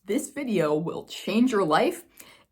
This video will change your life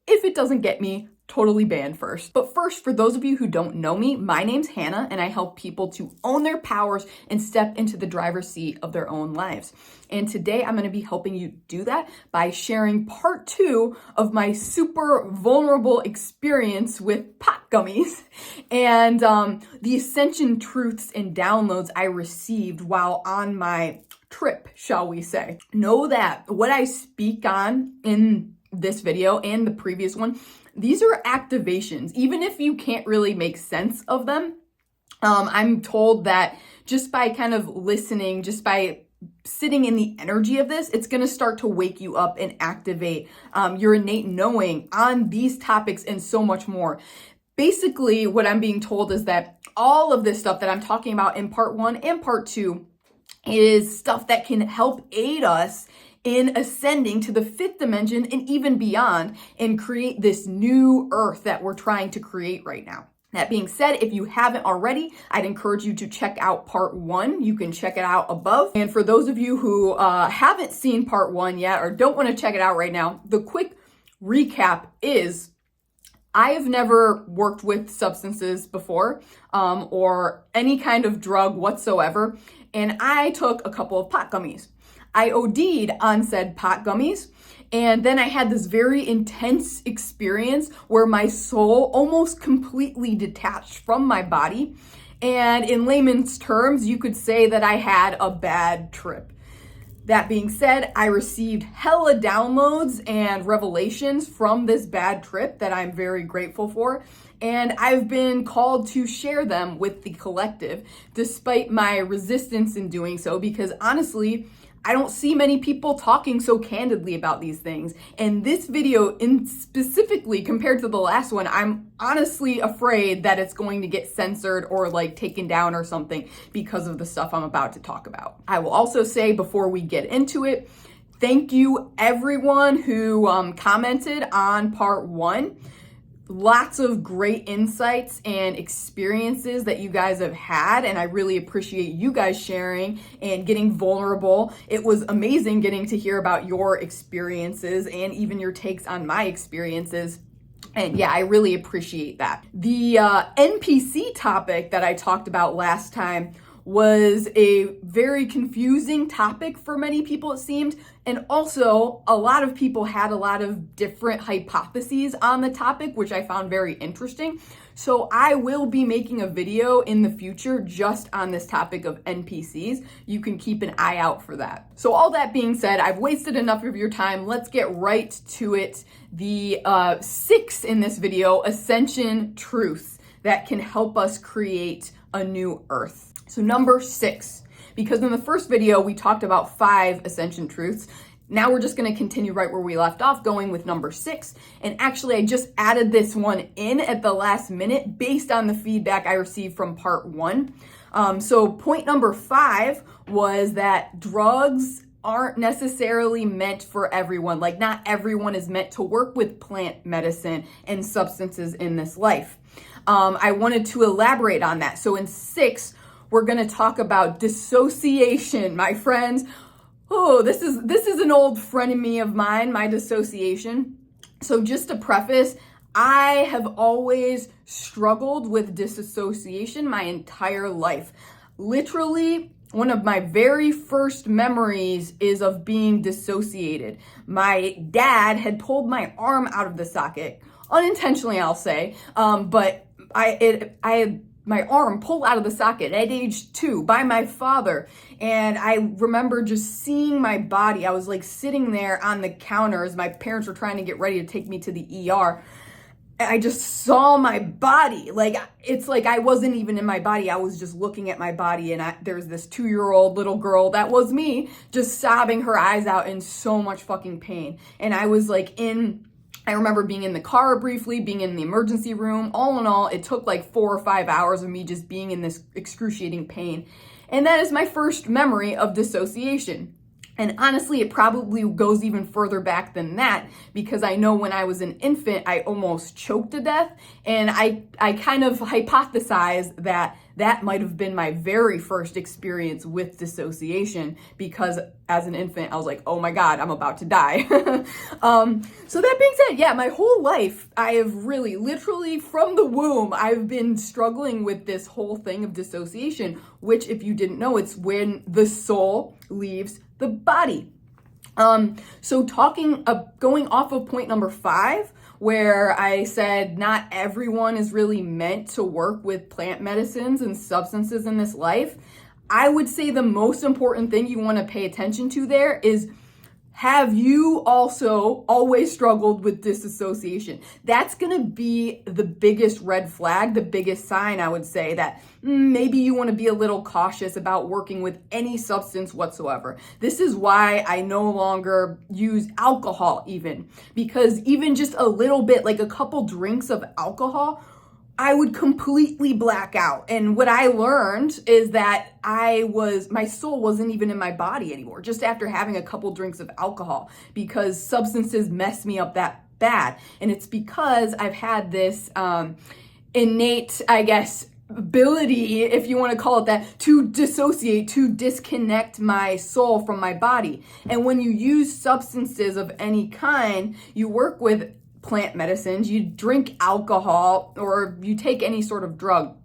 if it doesn't get me totally banned first. But first, for those of you who don't know me, my name's Hannah and I help people to own their powers and step into the driver's seat of their own lives. And today I'm going to be helping you do that by sharing part 2 of my super vulnerable experience with pot gummies and the Ascension truths and downloads I received while on my trip, shall we say. Know that what I speak on in this video and the previous one, these are activations. Even if you can't really make sense of them, I'm told that just by kind of listening, just by sitting in the energy of this, it's going to start to wake you up and activate your innate knowing on these topics and so much more. Basically, what I'm being told is that all of this stuff that I'm talking about in part 1 and part 2 is stuff that can help aid us in ascending to the 5th dimension and even beyond and create this new earth that we're trying to create right now. That being said, if you haven't already, I'd encourage you to check out part 1. You can check it out above. And for those of you who haven't seen part 1 yet or don't want to check it out right now, the quick recap is I have never worked with substances before or any kind of drug whatsoever. And I took a couple of pot gummies. I OD'd on said pot gummies. And then I had this very intense experience where my soul almost completely detached from my body. And in layman's terms, you could say that I had a bad trip. That being said, I received hella downloads and revelations from this bad trip that I'm very grateful for. And I've been called to share them with the collective, despite my resistance in doing so, because honestly, I don't see many people talking so candidly about these things. And this video, specifically compared to the last one, I'm honestly afraid that it's going to get censored or like taken down or something because of the stuff I'm about to talk about. I will also say before we get into it, thank you everyone who commented on part 1. Lots of great insights and experiences that you guys have had, and I really appreciate you guys sharing and getting vulnerable. It was amazing getting to hear about your experiences and even your takes on my experiences. And yeah, I really appreciate that. The NPC topic that I talked about last time was a very confusing topic for many people, it seemed. And also, a lot of people had a lot of different hypotheses on the topic, which I found very interesting. So I will be making a video in the future just on this topic of NPCs. You can keep an eye out for that. So all that being said, I've wasted enough of your time. Let's get right to it. The 6 in this video, Ascension truths that can help us create a new earth. So number 6, because in the first video, we talked about 5 Ascension truths. Now we're just going to continue right where we left off, going with number 6. And actually, I just added this one in at the last minute based on the feedback I received from part 1. So point number 5 was that drugs aren't necessarily meant for everyone. Like, not everyone is meant to work with plant medicine and substances in this life. I wanted to elaborate on that. So in 6, we're going to talk about dissociation, my friends. Oh, this is an old frenemy of mine, my dissociation. So just to preface, I have always struggled with disassociation my entire life. Literally, one of my very first memories is of being dissociated. My dad had pulled my arm out of the socket, unintentionally, I'll say, but I had my arm pulled out of the socket at age 2 by my father. And I remember just seeing my body. I was like sitting there on the counter as my parents were trying to get ready to take me to the ER. And I just saw my body. Like, it's like I wasn't even in my body. I was just looking at my body. And there's this 2-year-old little girl, that was me, just sobbing her eyes out in so much fucking pain. And I was like I remember being in the car briefly, being in the emergency room. All in all, it took like 4 or 5 hours of me just being in this excruciating pain. And that is my first memory of dissociation. And honestly, it probably goes even further back than that, because I know when I was an infant, I almost choked to death. And I kind of hypothesize that that might have been my very first experience with dissociation, because as an infant, I was like, oh my God, I'm about to die. So that being said, yeah, my whole life, I have really, literally from the womb, I've been struggling with this whole thing of dissociation, which, if you didn't know, it's when the soul leaves the body. So going off of point number 5, where I said not everyone is really meant to work with plant medicines and substances in this life, I would say the most important thing you want to pay attention to there is, have you also always struggled with disassociation? That's going to be the biggest red flag, the biggest sign, I would say, that maybe you want to be a little cautious about working with any substance whatsoever. This is why I no longer use alcohol even, because even just a little bit, like a couple drinks of alcohol, I would completely black out. And what I learned is that my soul wasn't even in my body anymore, just after having a couple drinks of alcohol, because substances mess me up that bad. And it's because I've had this innate, I guess, ability, if you want to call it that, to dissociate, to disconnect my soul from my body. And when you use substances of any kind, you work with plant medicines, you drink alcohol, or you take any sort of drug,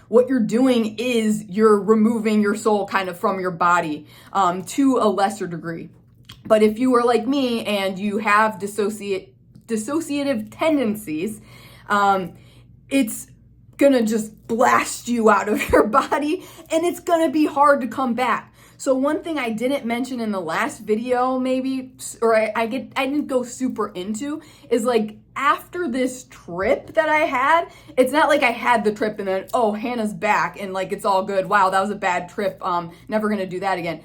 what you're doing is you're removing your soul kind of from your body to a lesser degree. But if you are like me and you have dissociative tendencies, it's gonna just blast you out of your body, and it's gonna be hard to come back. So one thing I didn't mention in the last video, maybe, or I didn't go super into, is like, after this trip that I had, it's not like I had the trip and then, oh, Hannah's back and like it's all good. Wow, that was a bad trip. Never gonna do that again.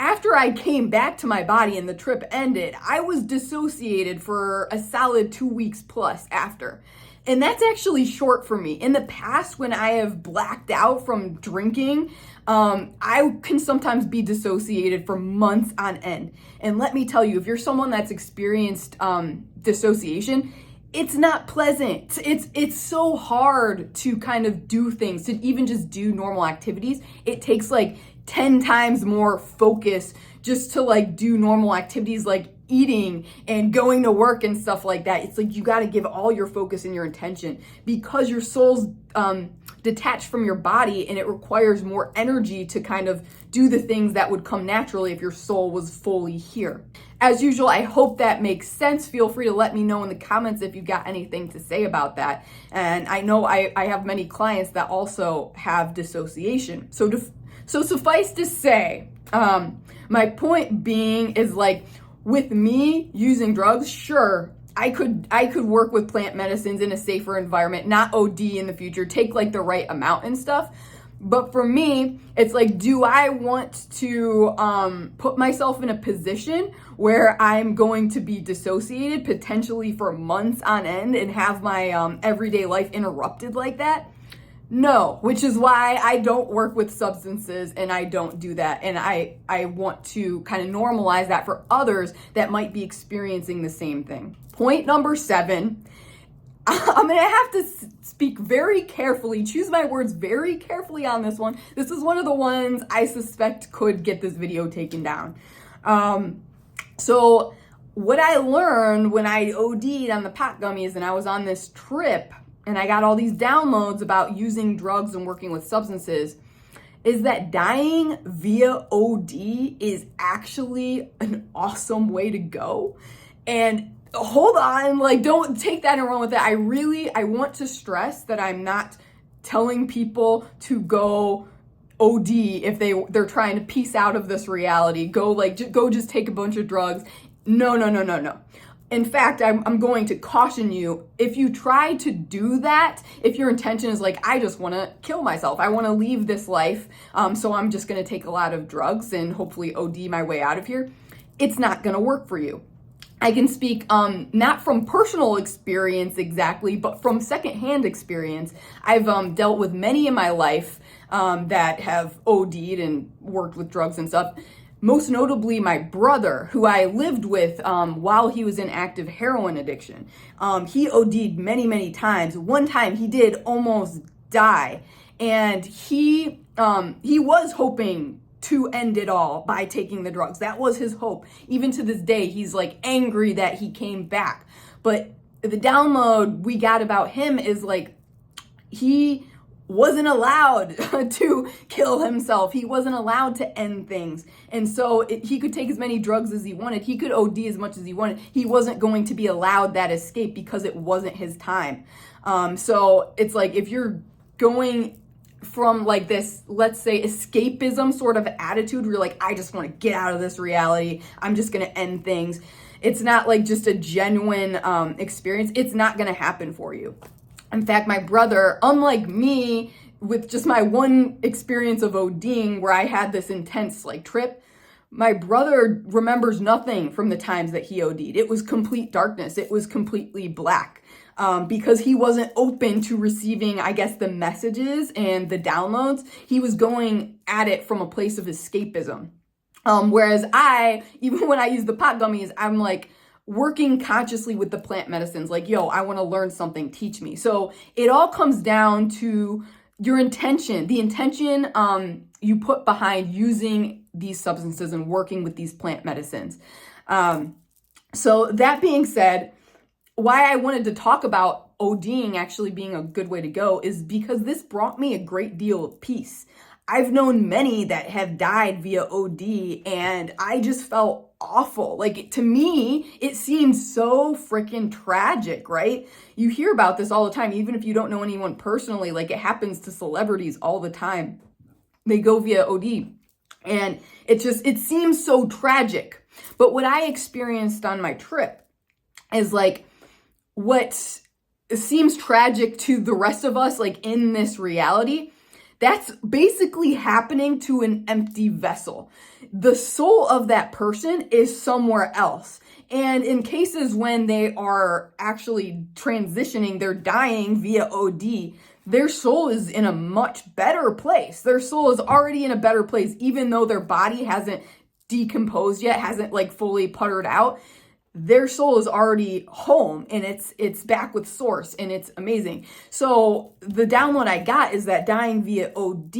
After I came back to my body and the trip ended, I was dissociated for a solid 2 weeks plus after. And that's actually short for me. In the past, when I have blacked out from drinking, I can sometimes be dissociated for months on end. And let me tell you, if you're someone that's experienced dissociation, it's not pleasant. It's so hard to kind of do things, to even just do normal activities. It takes like 10 times more focus just to like do normal activities like eating and going to work and stuff like that. It's like you got to give all your focus and your attention, because your soul's detached from your body, and it requires more energy to kind of do the things that would come naturally if your soul was fully here. As usual, I hope that makes sense. Feel free to let me know in the comments if you got anything to say about that. And I know I have many clients that also have dissociation. So suffice to say, my point being is, like, with me using drugs, sure, I could work with plant medicines in a safer environment, not OD in the future, take like the right amount and stuff. But for me, it's like, do I want to put myself in a position where I'm going to be dissociated potentially for months on end and have my everyday life interrupted like that? No, which is why I don't work with substances and I don't do that. And I want to kind of normalize that for others that might be experiencing the same thing. Point number 7, I'm going to have to speak very carefully, choose my words very carefully on this one. This is one of the ones I suspect could get this video taken down. So what I learned when I OD'd on the pot gummies and I was on this trip, and I got all these downloads about using drugs and working with substances, is that dying via OD is actually an awesome way to go. And hold on, like, don't take that and run with it. I want to stress that I'm not telling people to go OD if they're trying to piece out of this reality. Go just take a bunch of drugs. No. In fact, I'm going to caution you, if you try to do that, if your intention is like, I just want to kill myself, I want to leave this life, so I'm just going to take a lot of drugs and hopefully OD my way out of here, it's not going to work for you. I can speak not from personal experience exactly, but from secondhand experience. I've dealt with many in my life that have OD'd and worked with drugs and stuff. most notably my brother, who I lived with while he was in active heroin addiction. He OD'd many, many times. One time he did almost die, and he was hoping to end it all by taking the drugs. That was his hope. Even to this day, he's like angry that he came back. But the download we got about him is like, he wasn't allowed to kill himself. He wasn't allowed to end things. And so he could take as many drugs as he wanted. He could OD as much as he wanted. He wasn't going to be allowed that escape because it wasn't his time. So it's like, if you're going from like this, let's say, escapism sort of attitude where you're like, I just want to get out of this reality, I'm just going to end things, it's not like just a genuine experience. It's not going to happen for you. In fact, my brother, unlike me, with just my one experience of ODing where I had this intense like trip, my brother remembers nothing from the times that he OD'd. It was complete darkness. It was completely black. Because he wasn't open to receiving, I guess, the messages and the downloads. He was going at it from a place of escapism. Whereas I, even when I use the pot gummies, I'm like working consciously with the plant medicines. Like, yo, I want to learn something, teach me. So it all comes down to your intention, the intention you put behind using these substances and working with these plant medicines. So that being said, why I wanted to talk about ODing actually being a good way to go is because this brought me a great deal of peace. I've known many that have died via OD, and I just felt awful. Like, to me, it seems so freaking tragic, right? You hear about this all the time, even if you don't know anyone personally. Like, it happens to celebrities all the time. They go via OD, and it seems so tragic. But what I experienced on my trip is like, what seems tragic to the rest of us, like in this reality, that's basically happening to an empty vessel. The soul of that person is somewhere else. And in cases when they are actually transitioning, they're dying via OD, their soul is in a much better place. Their soul is already in a better place, even though their body hasn't decomposed yet, hasn't like fully puttered out. Their soul is already home, and it's back with source, and it's amazing. So the download I got is that dying via OD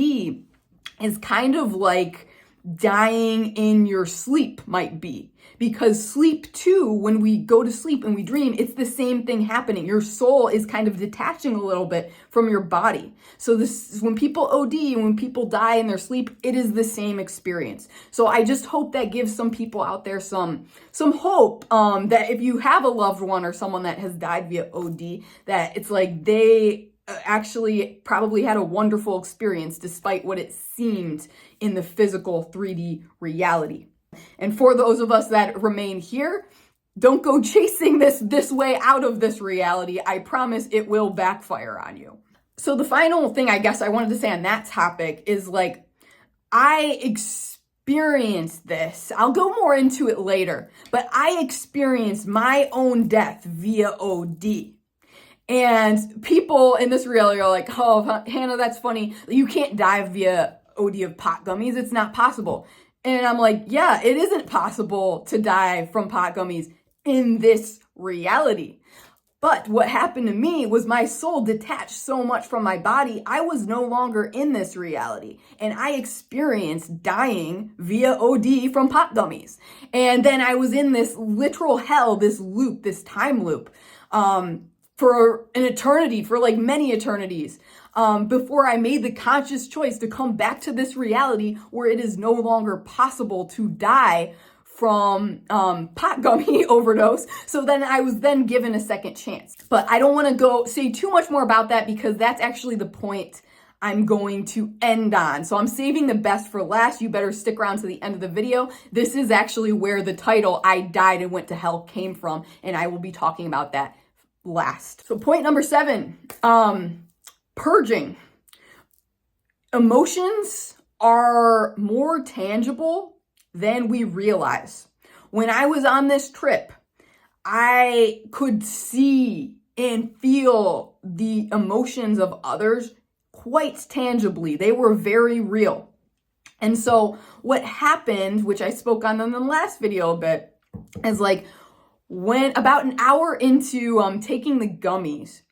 is kind of like dying in your sleep might be. Because sleep too, when we go to sleep and we dream, it's the same thing happening. Your soul is kind of detaching a little bit from your body. So this, when people OD, when people die in their sleep, it is the same experience. So I just hope that gives some people out there some hope, that if you have a loved one or someone that has died via OD, that it's like they actually probably had a wonderful experience despite what it seemed in the physical 3D reality. And for those of us that remain here, don't go chasing this way out of this reality. I promise it will backfire on you. So the final thing I guess I wanted to say on that topic is like, I experienced this. I'll go more into it later, but I experienced my own death via OD. And people in this reality are like, oh, Hannah, that's funny. You can't die via OD of pot gummies. It's not possible. And I'm like, yeah, it isn't possible to die from pot gummies in this reality. But what happened to me was my soul detached so much from my body, I was no longer in this reality. And I experienced dying via OD from pot gummies. And then I was in this literal hell, this loop, this time loop, for an eternity, for like many eternities. Before I made the conscious choice to come back to this reality where it is no longer possible to die from pot gummy overdose. So then I was then given a second chance. But I don't want to go say too much more about that because that's actually the point I'm going to end on. So I'm saving the best for last. You better stick around to the end of the video. This is actually where the title I Died and Went to Hell came from, and I will be talking about that last. So point number 7, purging. Emotions are more tangible than we realize. When I was on this trip, I could see and feel the emotions of others quite tangibly. They were very real. And so what happened, which I spoke on in the last video a bit, is like when about an hour into taking the gummies,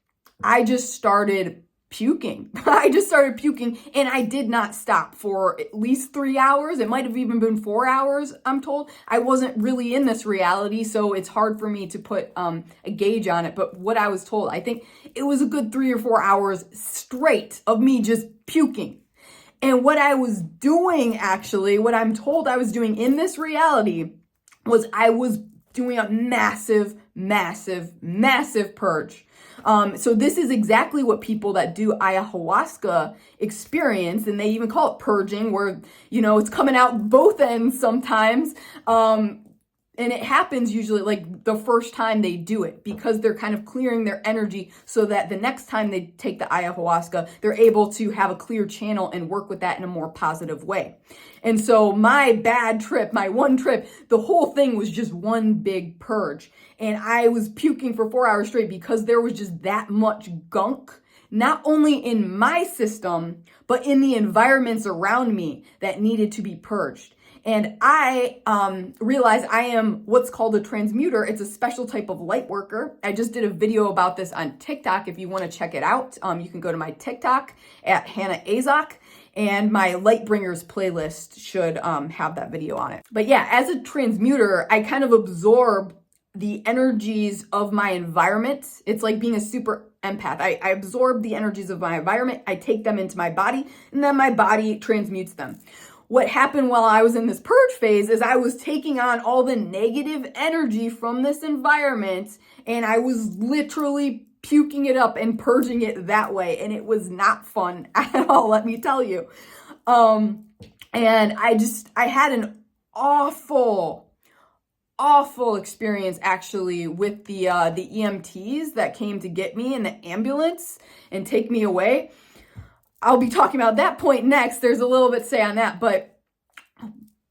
I just started puking. I just started puking, and I did not stop for at least 3 hours. It might have even been 4 hours, I'm told. I wasn't really in this reality, so it's hard for me to put a gauge on it. But what I was told, I think it was a good 3 or 4 hours straight of me just puking. And what I was doing, actually, what I'm told I was doing in this reality was I was doing a massive, massive, massive purge. So this is exactly what people that do ayahuasca experience, and they even call it purging, where, you know, it's coming out both ends sometimes. And it happens usually like the first time they do it, because they're kind of clearing their energy so that the next time they take the ayahuasca, they're able to have a clear channel and work with that in a more positive way. And so my bad trip, my one trip, the whole thing was just one big purge. And I was puking for 4 hours straight because there was just that much gunk, not only in my system, but in the environments around me that needed to be purged. And I realized I am what's called a transmuter. It's a special type of light worker. I just did a video about this on TikTok. If you want to check it out, you can go to my TikTok at Hannah Azok, and my Light Bringers playlist should have that video on it. But yeah, as a transmuter, I kind of absorb the energies of my environment. It's like being a super empath. I absorb the energies of my environment, I take them into my body, and then my body transmutes them. What happened while I was in this purge phase is I was taking on all the negative energy from this environment, and I was literally puking it up and purging it that way. And it was not fun at all, let me tell you. And I had an awful experience actually with the EMTs that came to get me in the ambulance and take me away. I'll be talking about that point next. There's a little bit to say on that, but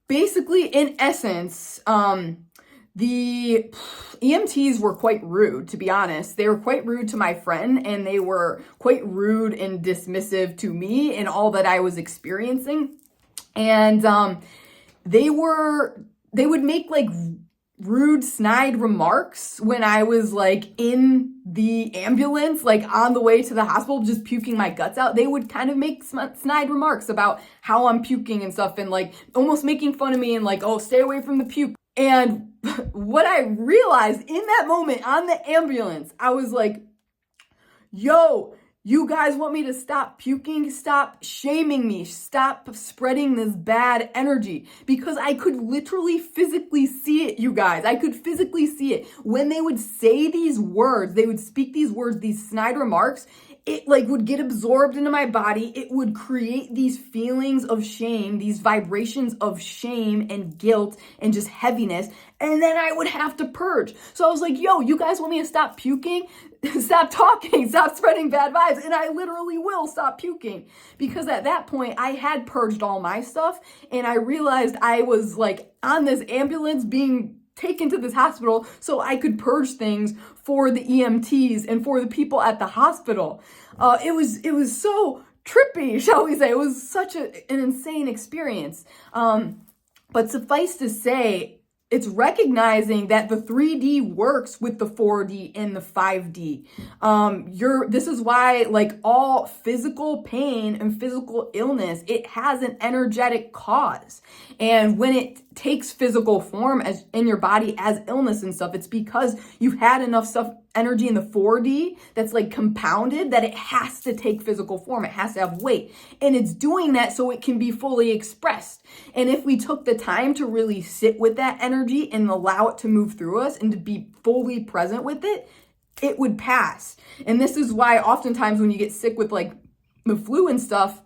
basically, in essence, the EMTs were quite rude, to be honest. They were quite rude to my friend, and they were quite rude and dismissive to me and all that I was experiencing. And they would make like rude, snide remarks when I was like in the ambulance, like on the way to the hospital, just puking my guts out. They would kind of make snide remarks about how I'm puking and stuff, and like almost making fun of me and like, oh, stay away from the puke. And what I realized in that moment on the ambulance, I was like, yo, you guys want me to stop puking? Stop shaming me. Stop spreading this bad energy. Because I could literally physically see it, you guys. I could physically see it. When they would say these words, they would speak these words, these snide remarks, it like would get absorbed into my body. It would create these feelings of shame, these vibrations of shame and guilt and just heaviness. And then I would have to purge. So I was like, yo, you guys want me to stop puking? Stop talking, stop spreading bad vibes. And I literally will stop puking, because at that point I had purged all my stuff, and I realized I was like on this ambulance being taken to this hospital so I could purge things for the EMTs and for the people at the hospital. It was so trippy, shall we say. It was such an insane experience. But suffice to say, it's recognizing that the 3D works with the 4D and the 5D. This is why, like, all physical pain and physical illness, it has an energetic cause. And when it takes physical form as in your body as illness and stuff, it's because you've had enough energy in the 4D that's like compounded that it has to take physical form. It has to have weight. And it's doing that so it can be fully expressed. And if we took the time to really sit with that energy and allow it to move through us and to be fully present with it, it would pass. And this is why oftentimes when you get sick with like the flu and stuff,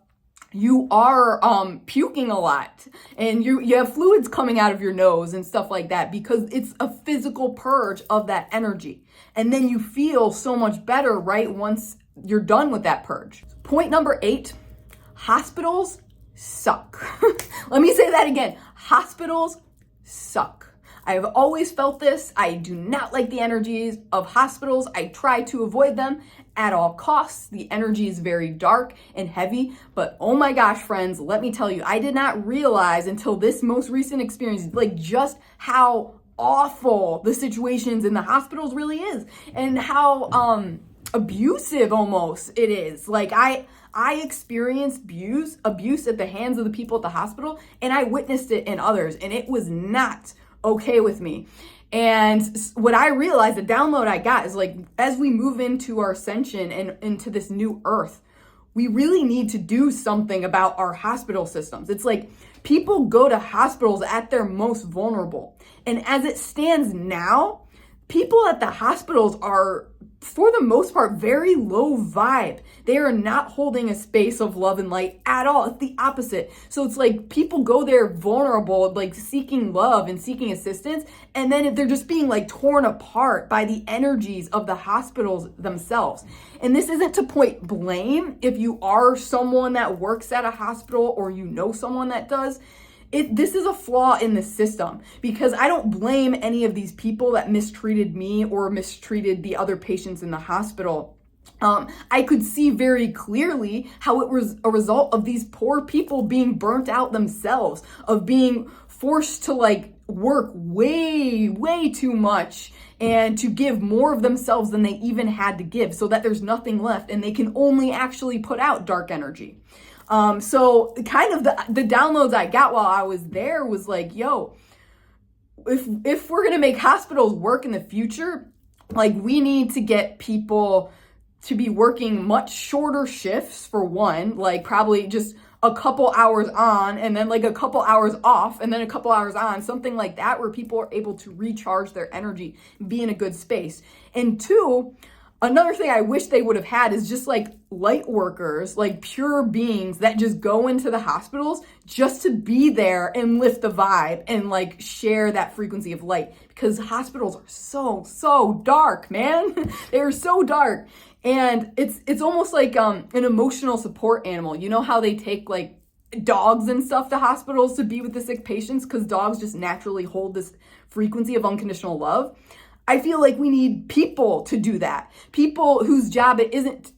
you are puking a lot, and you have fluids coming out of your nose and stuff like that, because it's a physical purge of that energy. And then you feel so much better, right, once you're done with that purge. Point number 8, hospitals suck. Let me say that again. Hospitals suck. I've always felt this. I do not like the energies of hospitals. I try to avoid them at all costs. The energy is very dark and heavy, but oh my gosh, friends, let me tell you, I did not realize until this most recent experience, like just how awful the situations in the hospitals really is, and how abusive almost it is. Like I experienced abuse at the hands of the people at the hospital, and I witnessed it in others, and it was not okay with me. And what I realized, the download I got is like, as we move into our ascension and into this new earth, we really need to do something about our hospital systems. It's like people go to hospitals at their most vulnerable. And as it stands now, people at the hospitals are, for the most part, very low vibe. They are not holding a space of love and light at all. It's the opposite. So it's like people go there vulnerable, like seeking love and seeking assistance, and then they're just being like torn apart by the energies of the hospitals themselves. And this isn't to point blame if you are someone that works at a hospital or you know someone that does. This is a flaw in the system, because I don't blame any of these people that mistreated me or mistreated the other patients in the hospital. I could see very clearly how it was a result of these poor people being burnt out themselves, of being forced to like work way too much and to give more of themselves than they even had to give, so that there's nothing left and they can only actually put out dark energy. So kind of the downloads I got while I was there was like, yo, if we're going to make hospitals work in the future, like we need to get people to be working much shorter shifts, for one, like probably just a couple hours on and then like a couple hours off and then a couple hours on, something like that, where people are able to recharge their energy, be in a good space. And two, another thing I wish they would have had is just like light workers, like pure beings that just go into the hospitals just to be there and lift the vibe and like share that frequency of light, because hospitals are so dark, man. They're so dark. And it's almost like an emotional support animal. You know how they take like dogs and stuff to hospitals to be with the sick patients, because dogs just naturally hold this frequency of unconditional love. I feel like we need people to do that. People whose job it isn't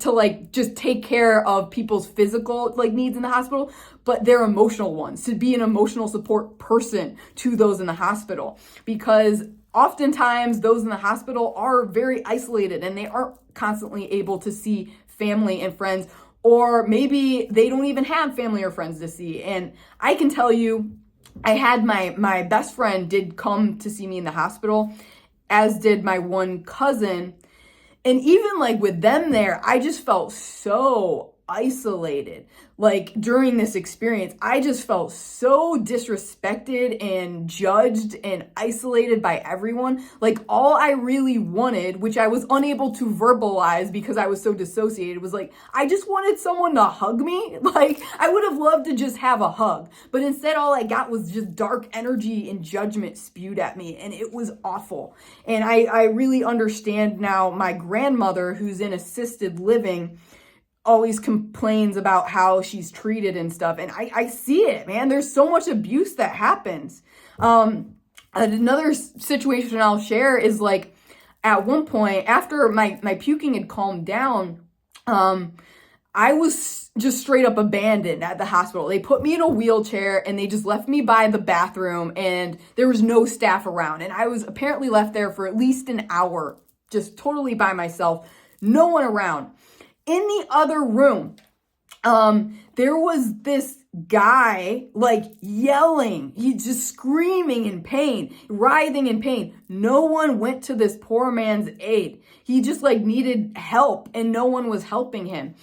to like just take care of people's physical like needs in the hospital, but their emotional ones, to be an emotional support person to those in the hospital. Because oftentimes those in the hospital are very isolated and they aren't constantly able to see family and friends, or maybe they don't even have family or friends to see. And I can tell you, I had my best friend did come to see me in the hospital, as did my one cousin. And even like with them there, I just felt so isolated. Like during this experience, I just felt so disrespected and judged and isolated by everyone. Like all I really wanted, which I was unable to verbalize because I was so dissociated, was like, I just wanted someone to hug me. Like I would have loved to just have a hug, but instead all I got was just dark energy and judgment spewed at me, and it was awful. And I really understand now. My grandmother, who's in assisted living, always complains about how she's treated and stuff. And I see it, man. There's so much abuse that happens. Another situation I'll share is like, at one point after my puking had calmed down, I was just straight up abandoned at the hospital. They put me in a wheelchair and they just left me by the bathroom, and there was no staff around. And I was apparently left there for at least an hour, just totally by myself, no one around. In the other room, there was this guy like yelling. He's just screaming in pain, writhing in pain. No one went to this poor man's aid. He just like needed help and no one was helping him.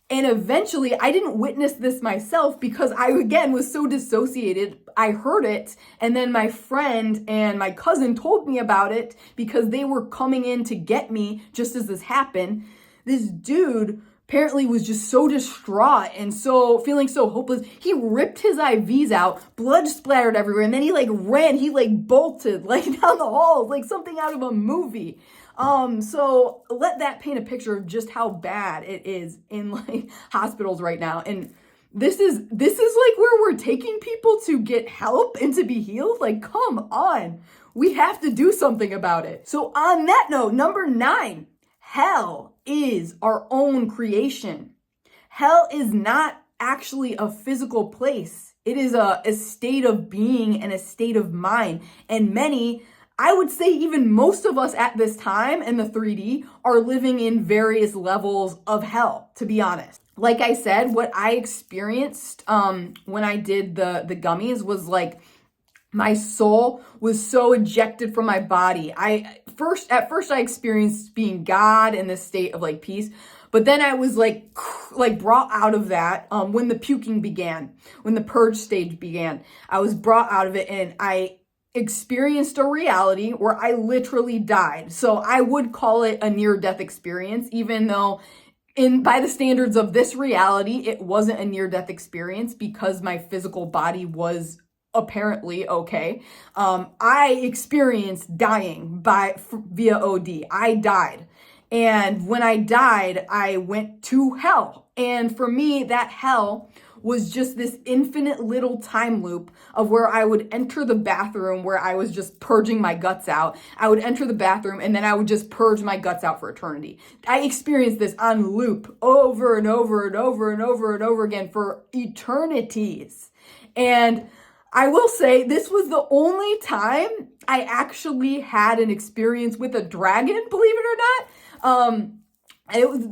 And eventually, I didn't witness this myself because I, again, was so dissociated. I heard it, and then my friend and my cousin told me about it because they were coming in to get me just as this happened. This dude apparently was just so distraught and so feeling so hopeless. He ripped his IVs out, blood splattered everywhere, and then he like ran, he like bolted like down the halls, like something out of a movie. So let that paint a picture of just how bad it is in like hospitals right now. And this is like where we're taking people to get help and to be healed. Like, come on. We have to do something about it. So on that note, number 9, hell is our own creation. Hell is not actually a physical place. It is a state of being and a state of mind. And many, I would say even most of us at this time in the 3D are living in various levels of hell, to be honest. Like I said, what I experienced when I did the gummies was like, my soul was so ejected from my body. At first I experienced being God in this state of like peace, but then I was like brought out of that when the puking began, when the purge stage began. I was brought out of it and I experienced a reality where I literally died. So I would call it a near-death experience, even though by the standards of this reality, it wasn't a near-death experience because my physical body was apparently okay. I experienced dying via OD. I died. And when I died, I went to hell. And for me, that hell was just this infinite little time loop of where I would enter the bathroom where I was just purging my guts out. I would enter the bathroom and then I would just purge my guts out for eternity. I experienced this on loop over and over and over and over and over again for eternities. And I will say this was the only time I actually had an experience with a dragon, believe it or not.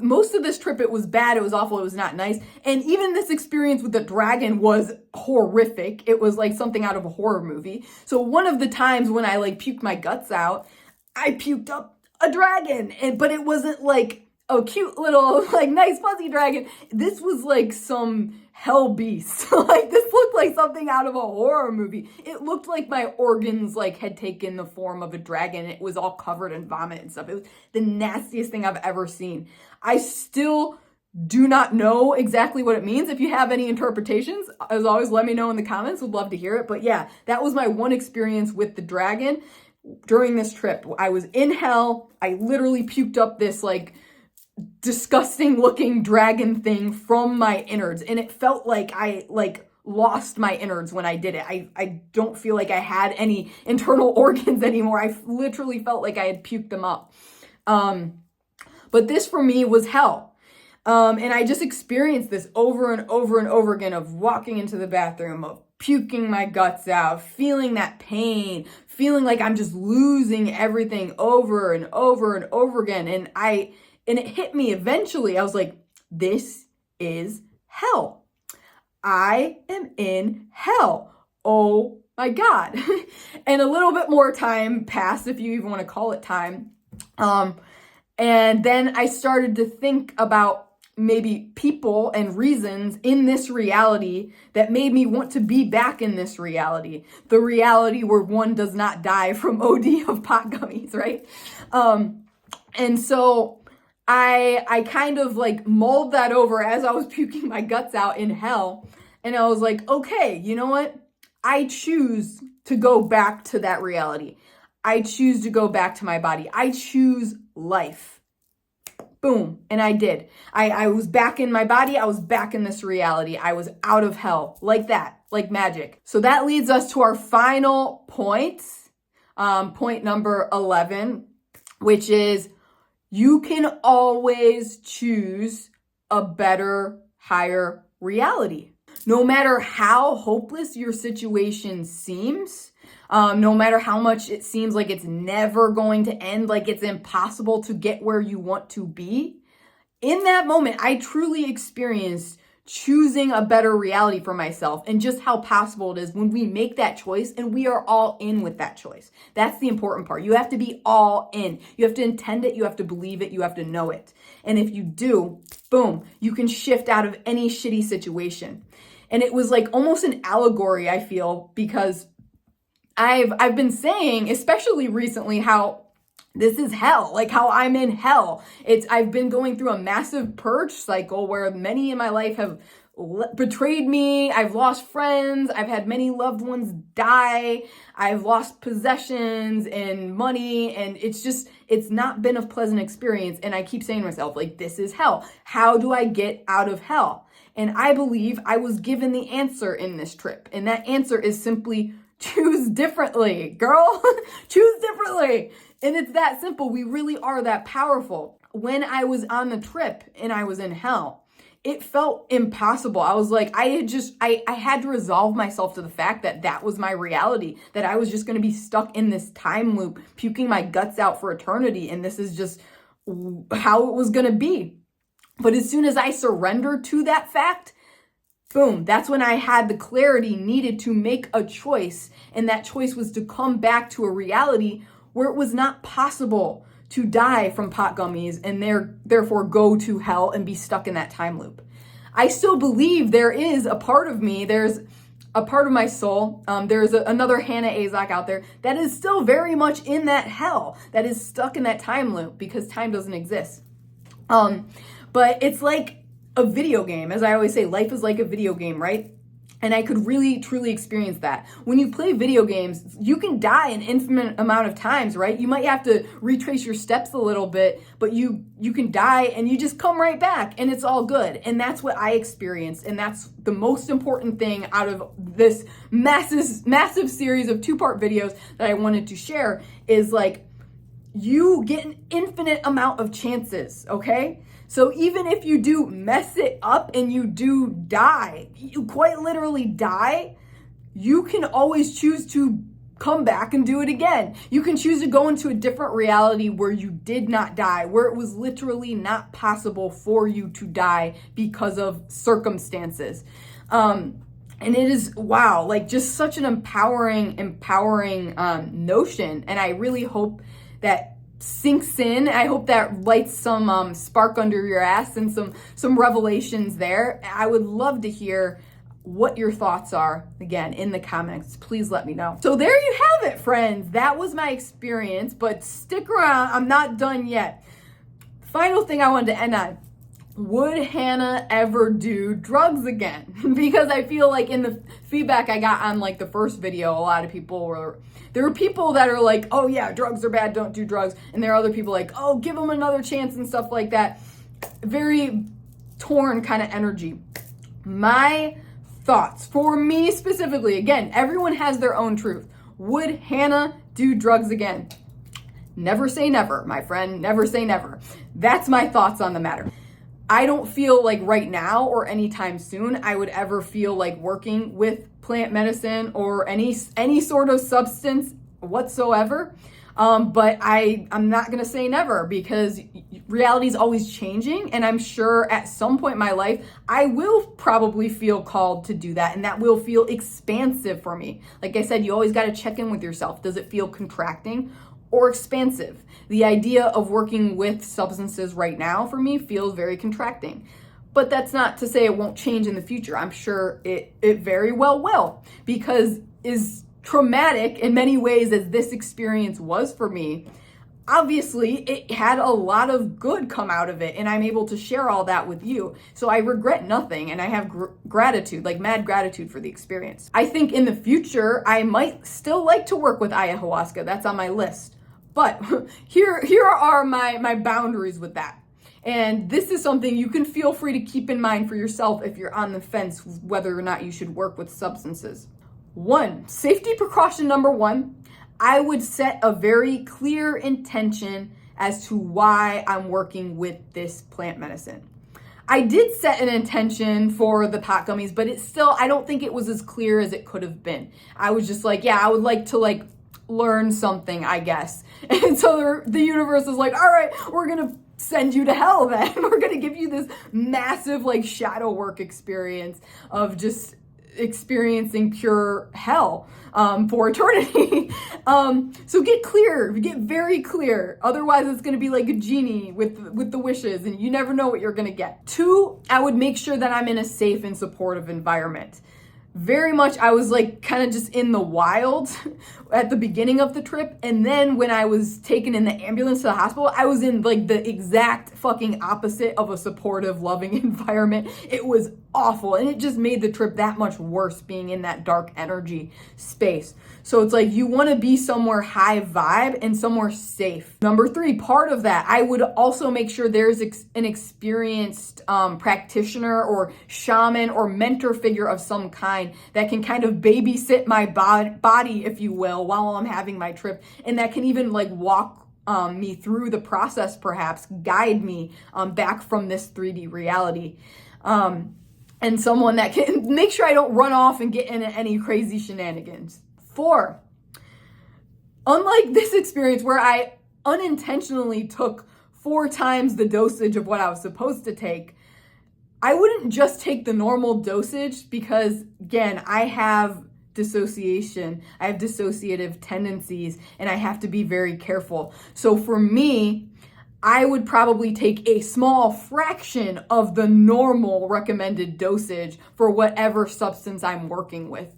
Most of this trip, it was bad, it was awful, it was not nice. And even this experience with the dragon was horrific. It was like something out of a horror movie. So one of the times when I like puked my guts out, I puked up a dragon. But it wasn't like a cute little like nice fuzzy dragon. This was like some hell beast. Like this looked like something out of a horror movie. It looked like my organs like had taken the form of a dragon. It was all covered in vomit and stuff. It was the nastiest thing I've ever seen. I still do not know exactly what it means. If you have any interpretations, as always, let me know in the comments. Would love to hear it. But yeah, that was my one experience with the dragon during this trip. I was in hell. I literally puked up this like disgusting looking dragon thing from my innards, and it felt like I like lost my innards when I did it. I don't feel like I had any internal organs anymore. I literally felt like I had puked them up. But this for me was hell. And I just experienced this over and over and over again of walking into the bathroom, of puking my guts out, feeling that pain, feeling like I'm just losing everything over and over and over again. And it hit me eventually. I was like, this is hell. I am in hell. Oh my God. And a little bit more time passed, if you even want to call it time. And then I started to think about maybe people and reasons in this reality that made me want to be back in this reality. The reality where one does not die from OD of pot gummies, right? And so I kind of like mulled that over as I was puking my guts out in hell. And I was like, okay, you know what? I choose to go back to that reality. I choose to go back to my body. I choose life. Boom. And I did. I was back in my body. I was back in this reality. I was out of hell like that, like magic. So that leads us to our final point, point number 11, which is you can always choose a better, higher reality. No matter how hopeless your situation seems, no matter how much it seems like it's never going to end, like it's impossible to get where you want to be, in that moment, I truly experienced choosing a better reality for myself and just how possible it is when we make that choice and we are all in with that choice. That's the important part. You have to be all in. You have to intend it. You have to believe it. You have to know it. And if you do, boom, you can shift out of any shitty situation. And it was like almost an allegory, I feel, because I've been saying, especially recently, how this is hell, like how I'm in hell. I've been going through a massive purge cycle where many in my life have betrayed me. I've lost friends. I've had many loved ones die. I've lost possessions and money. And it's not been a pleasant experience. And I keep saying to myself, like, this is hell. How do I get out of hell? And I believe I was given the answer in this trip. And that answer is simply choose differently, girl. Choose differently. And it's that simple. We really are that powerful. When I was on the trip and I was in hell, it felt impossible. I was like, I had to resolve myself to the fact that that was my reality, that I was just going to be stuck in this time loop, puking my guts out for eternity. And this is just how it was going to be. But as soon as I surrendered to that fact, boom, that's when I had the clarity needed to make a choice. And that choice was to come back to a reality where it was not possible to die from pot gummies and therefore go to hell and be stuck in that time loop. I still believe there is a part of me, there's a part of my soul, there's another Hannah Azak out there that is still very much in that hell, that is stuck in that time loop because time doesn't exist. But it's like a video game. As I always say, life is like a video game, right? And I could really, truly experience that. When you play video games, you can die an infinite amount of times, right? You might have to retrace your steps a little bit, but you can die and you just come right back and it's all good. And that's what I experienced. And that's the most important thing out of this massive series of 2-part videos that I wanted to share is like, you get an infinite amount of chances, okay? So even if you do mess it up and you do die, you quite literally die, you can always choose to come back and do it again. You can choose to go into a different reality where you did not die, where it was literally not possible for you to die because of circumstances. And it is, wow, like just such an empowering notion. And I really hope that sinks in. I hope that lights some spark under your ass and some revelations there. I would love to hear what your thoughts are, again, in the comments. Please let me know. So there you have it, friends. That was my experience, but stick around. I'm not done yet. Final thing I wanted to end on. Would Hannah ever do drugs again? Because I feel like in the feedback I got on like the first video, a lot of people there were people that are like, oh yeah, drugs are bad, don't do drugs. And there are other people like, oh, give them another chance and stuff like that. Very torn kind of energy. My thoughts for me specifically, again, everyone has their own truth. Would Hannah do drugs again? Never say never, my friend, never say never. That's my thoughts on the matter. I don't feel like right now or anytime soon I would ever feel like working with plant medicine or any sort of substance whatsoever. But I'm not going to say never because reality is always changing. And I'm sure at some point in my life, I will probably feel called to do that. And that will feel expansive for me. Like I said, you always got to check in with yourself. Does it feel contracting or expansive? The idea of working with substances right now for me feels very contracting. But that's not to say it won't change in the future. I'm sure it very well will, because as traumatic in many ways as this experience was for me, obviously it had a lot of good come out of it, and I'm able to share all that with you. So I regret nothing, and I have gratitude, like mad gratitude for the experience. I think in the future, I might still like to work with ayahuasca. That's on my list. But here are my boundaries with that. And this is something you can feel free to keep in mind for yourself if you're on the fence whether or not you should work with substances. Safety precaution number 1, I would set a very clear intention as to why I'm working with this plant medicine. I did set an intention for the pot gummies, but I don't think it was as clear as it could have been. I was just like, yeah, I would like to learn something, I guess. And so the universe is like, all right, we're going to send you to hell then. We're going to give you this massive shadow work experience of just experiencing pure hell for eternity. So get very clear. Otherwise it's going to be like a genie with the wishes, and you never know what you're going to get. 2, I would make sure that I'm in a safe and supportive environment. Very much, I was kind of just in the wild at the beginning of the trip. And then when I was taken in the ambulance to the hospital, I was in the exact fucking opposite of a supportive, loving environment. It was awful. And it just made the trip that much worse being in that dark energy space. So it's like you want to be somewhere high vibe and somewhere safe. Number 3, part of that, I would also make sure there's an experienced practitioner or shaman or mentor figure of some kind that can kind of babysit my body, if you will, while I'm having my trip, and that can even like walk me through the process, perhaps guide me back from this 3D reality. And someone that can make sure I don't run off and get into any crazy shenanigans. 4, unlike this experience where I unintentionally took 4 times the dosage of what I was supposed to take, I wouldn't just take the normal dosage because, again, I have dissociation, I have dissociative tendencies, and I have to be very careful. So for me, I would probably take a small fraction of the normal recommended dosage for whatever substance I'm working with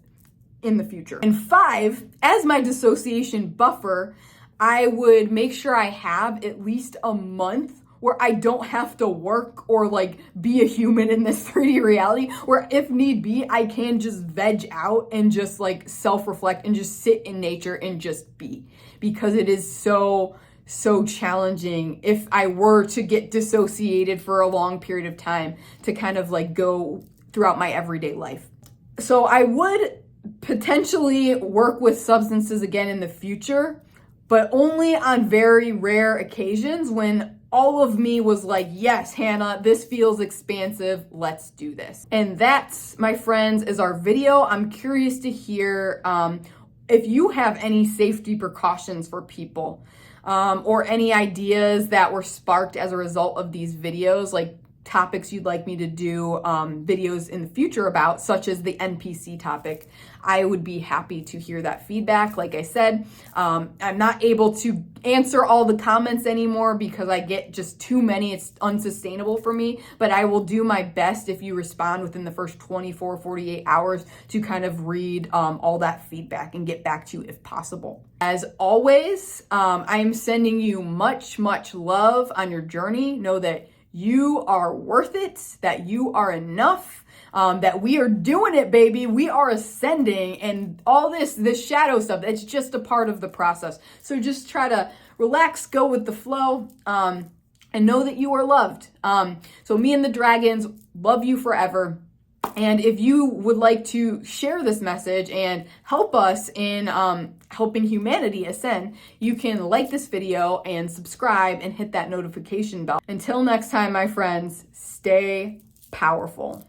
in the future. And 5, as my dissociation buffer, I would make sure I have at least a month where I don't have to work or like be a human in this 3D reality, where if need be, I can just veg out and just like self-reflect and just sit in nature and just be, because it is so challenging if I were to get dissociated for a long period of time to kind of like go throughout my everyday life. So I would potentially work with substances again in the future, but only on very rare occasions when all of me was like, yes, Hannah, this feels expansive, let's do this. And that's, my friends, is our video. I'm curious to hear if you have any safety precautions for people, or any ideas that were sparked as a result of these videos, like topics you'd like me to do videos in the future about, such as the NPC topic. I would be happy to hear that feedback. Like I said, I'm not able to answer all the comments anymore because I get just too many. It's unsustainable for me, but I will do my best if you respond within the first 24, 48 hours to kind of read all that feedback and get back to you if possible. As always, I am sending you much love on your journey. Know that you are worth it, that you are enough, that we are doing it, baby. We are ascending, and all this shadow stuff, it's just a part of the process. So just try to relax, go with the flow, and know that you are loved. So me and the dragons love you forever. And if you would like to share this message and help us in helping humanity ascend, you can like this video and subscribe and hit that notification bell. Until next time, my friends, stay powerful.